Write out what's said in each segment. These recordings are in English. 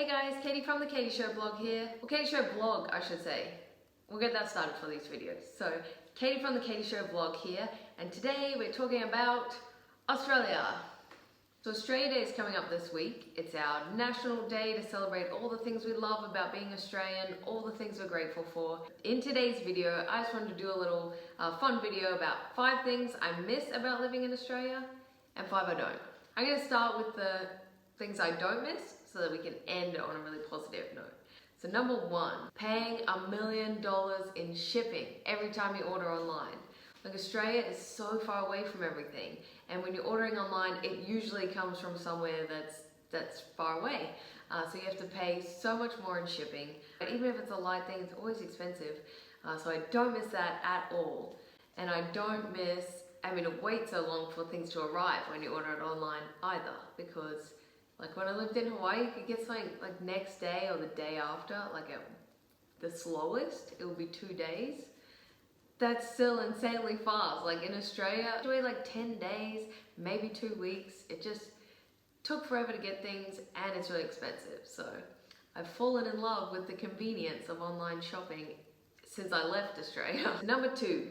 Hey guys, Katie from the Katie Show blog here. Well, Katie Show blog, I should say. We'll get that started for these videos. So, Katie from the Katie Show blog here, and today we're talking about Australia. So Australia Day is coming up this week. It's our national day to celebrate all the things we love about being Australian, all the things we're grateful for. In today's video, I just wanted to do a little fun video about 5 things I miss about living in Australia and 5 I don't. I'm going to start with the things I don't miss so that we can end on a really positive note. So number 1, paying $1 million in shipping every time you order online. Like, Australia is so far away from everything, and when you're ordering online, it usually comes from somewhere that's far away. So you have to pay so much more in shipping. But even if it's a light thing, it's always expensive. So I don't miss that at all. And I don't miss having to wait so long for things to arrive when you order it online either, because like when I lived in Hawaii, you could get something like next day or the day after, like at the slowest, it would be 2 days. That's still insanely fast. Like in Australia, it wait like 10 days, maybe 2 weeks. It just took forever to get things, and it's really expensive. So I've fallen in love with the convenience of online shopping since I left Australia. Number 2,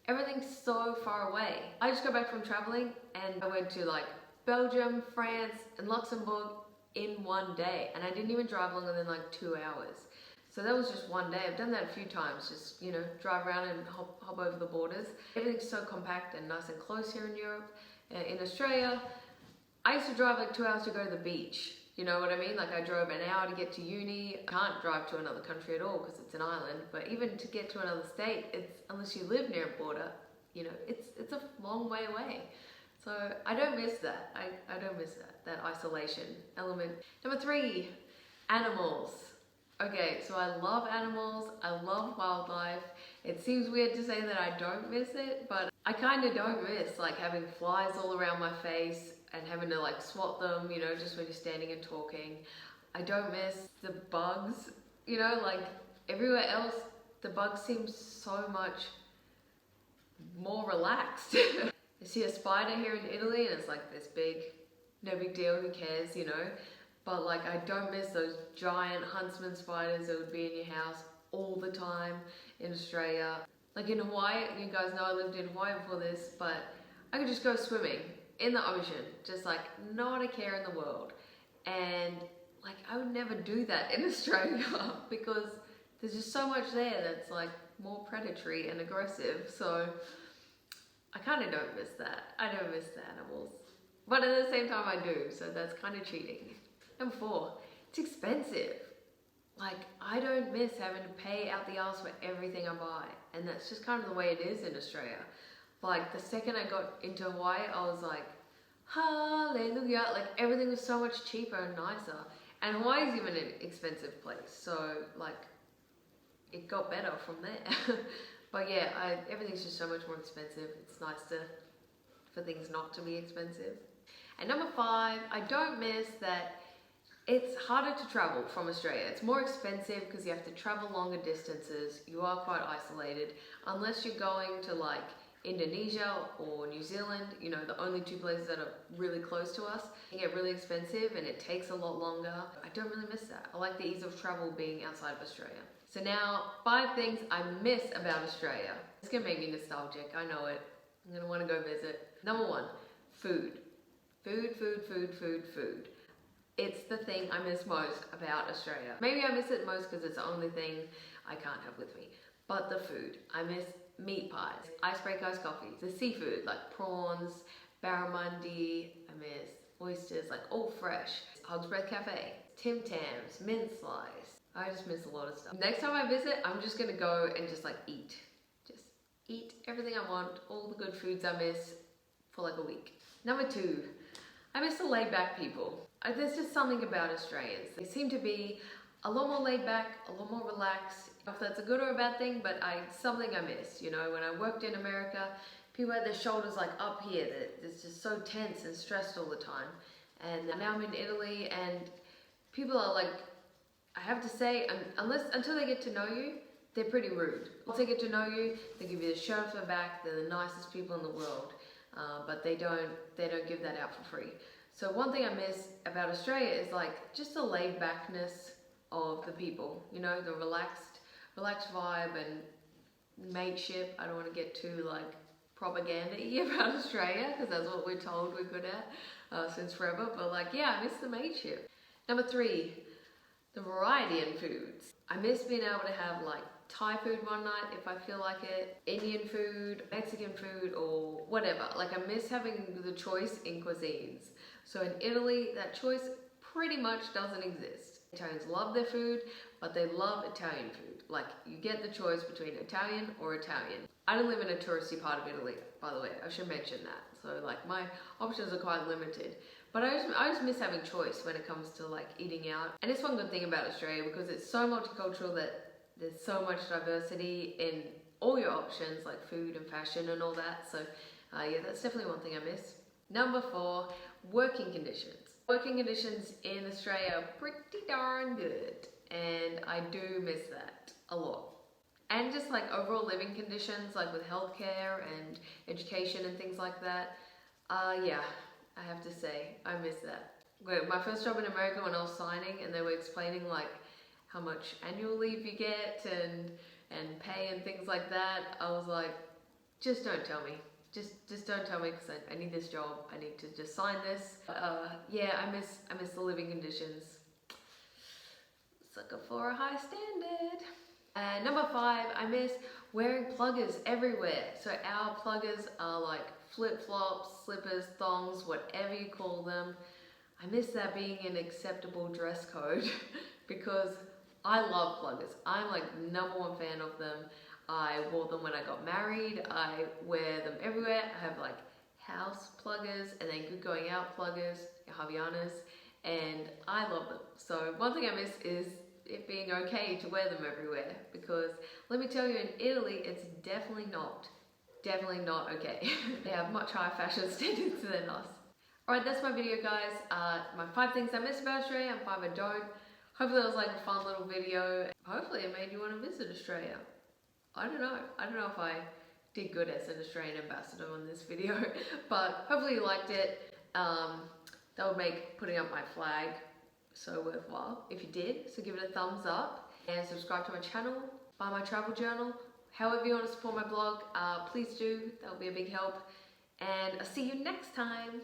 everything's so far away. I just got back from traveling and I went to like Belgium, France, and Luxembourg in 1 day, and I didn't even drive longer than like 2 hours. So that was just 1 day. I've done that a few times, just, you know, drive around and hop over the borders. Everything's so compact and nice and close here in Europe. In Australia, I used to drive like 2 hours to go to the beach. You know what I mean? Like, I drove an hour to get to uni. I can't drive to another country at all because it's an island. But even to get to another state, unless you live near a border, you know, it's a long way away. So I don't miss that. I don't miss that isolation element. Number 3, animals. Okay, so I love animals, I love wildlife. It seems weird to say that I don't miss it, but I kind of don't miss like having flies all around my face and having to like swat them, you know, just when you're standing and talking. I don't miss the bugs, you know, like everywhere else, the bugs seem so much more relaxed. I see a spider here in Italy and it's like this big, no big deal, who cares, you know? But like, I don't miss those giant huntsman spiders that would be in your house all the time in Australia. Like in Hawaii, you guys know I lived in Hawaii before this, but I could just go swimming in the ocean, just like not a care in the world. And like, I would never do that in Australia because there's just so much there that's like more predatory and aggressive. So I kind of don't miss that. I don't miss the animals. But at the same time I do, so that's kind of cheating. Number 4, it's expensive. Like, I don't miss having to pay out the arse for everything I buy. And that's just kind of the way it is in Australia. Like, the second I got into Hawaii, I was like, hallelujah. Like, everything was so much cheaper and nicer. And Hawaii's even an expensive place. So, like, it got better from there. But yeah, everything's just so much more expensive. It's nice for things not to be expensive. And number 5, I don't miss that it's harder to travel from Australia. It's more expensive because you have to travel longer distances. You are quite isolated. Unless you're going to like Indonesia or New Zealand, you know, the only 2 places that are really close to us, it can get really expensive and it takes a lot longer. I don't really miss that. I like the ease of travel being outside of Australia. So now, 5 things I miss about Australia. It's gonna make me nostalgic, I know it. I'm gonna wanna go visit. Number 1, food. Food. It's the thing I miss most about Australia. Maybe I miss it most because it's the only thing I can't have with me. But the food. I miss meat pies, icebreak iced coffees, the seafood like prawns, barramundi. I miss oysters, like all fresh. Hog's Breath Cafe, Tim Tams, mint slice. I just miss a lot of stuff. Next time I visit, I'm just gonna go and just like eat. Just eat everything I want, all the good foods I miss for like a week. Number 2, I miss the laid-back people. There's just something about Australians. They seem to be a lot more laid back, a lot more relaxed. I don't know if that's a good or a bad thing, but something I miss. You know, when I worked in America, people had their shoulders like up here. It's just so tense and stressed all the time. And now I'm in Italy and people are like, I have to say, until they get to know you, they're pretty rude. Once they get to know you, they give you the shirt off their back. They're the nicest people in the world. But they don't give that out for free. So one thing I miss about Australia is like just the laid backness of the people, you know, the relaxed vibe and mateship. I don't want to get too like propaganda-y about Australia because that's what we're told we're good at since forever, but like, yeah, I miss the mateship. Number 3, the variety in foods. I miss being able to have like Thai food one night if I feel like it, Indian food, Mexican food, or whatever. Like I miss having the choice in cuisines. So in Italy, that choice pretty much doesn't exist. Italians love their food, but they love Italian food. Like you get the choice between Italian or Italian. I don't live in a touristy part of Italy, by the way. I should mention that. So like my options are quite limited. But I just miss having choice when it comes to like eating out. And it's one good thing about Australia because it's so multicultural that there's so much diversity in all your options like food and fashion and all that. So yeah, that's definitely one thing I miss. Number 4, working conditions. Working conditions in Australia are pretty darn good, and I do miss that a lot. And just like overall living conditions, like with healthcare and education and things like that. Yeah, I have to say, I miss that. My first job in America when I was signing and they were explaining like how much annual leave you get and pay and things like that, I was like, just don't tell me. Just don't tell me because I need this job. I need to just sign this. Yeah, I miss the living conditions. Sucker for a high standard. And number 5, I miss wearing pluggers everywhere. So our pluggers are like flip-flops, slippers, thongs, whatever you call them. I miss that being an acceptable dress code because I love pluggers. I'm like #1 fan of them. I wore them when I got married. I wear them everywhere. I have like house pluggers and then good going out pluggers, Javianas, and I love them. So one thing I miss is it being okay to wear them everywhere because let me tell you, in Italy, it's definitely not okay. They have much higher fashion standards than us. Alright, that's my video, guys. My 5 things I miss about Australia and 5 I don't. Hopefully it was like a fun little video. Hopefully it made you want to visit Australia. I don't know if I did good as an Australian ambassador on this video, but hopefully you liked it. That would make putting up my flag so worthwhile if you did. So give it a thumbs up and subscribe to my channel, buy my travel journal. However you want to support my blog, please do. That would be a big help. And I'll see you next time.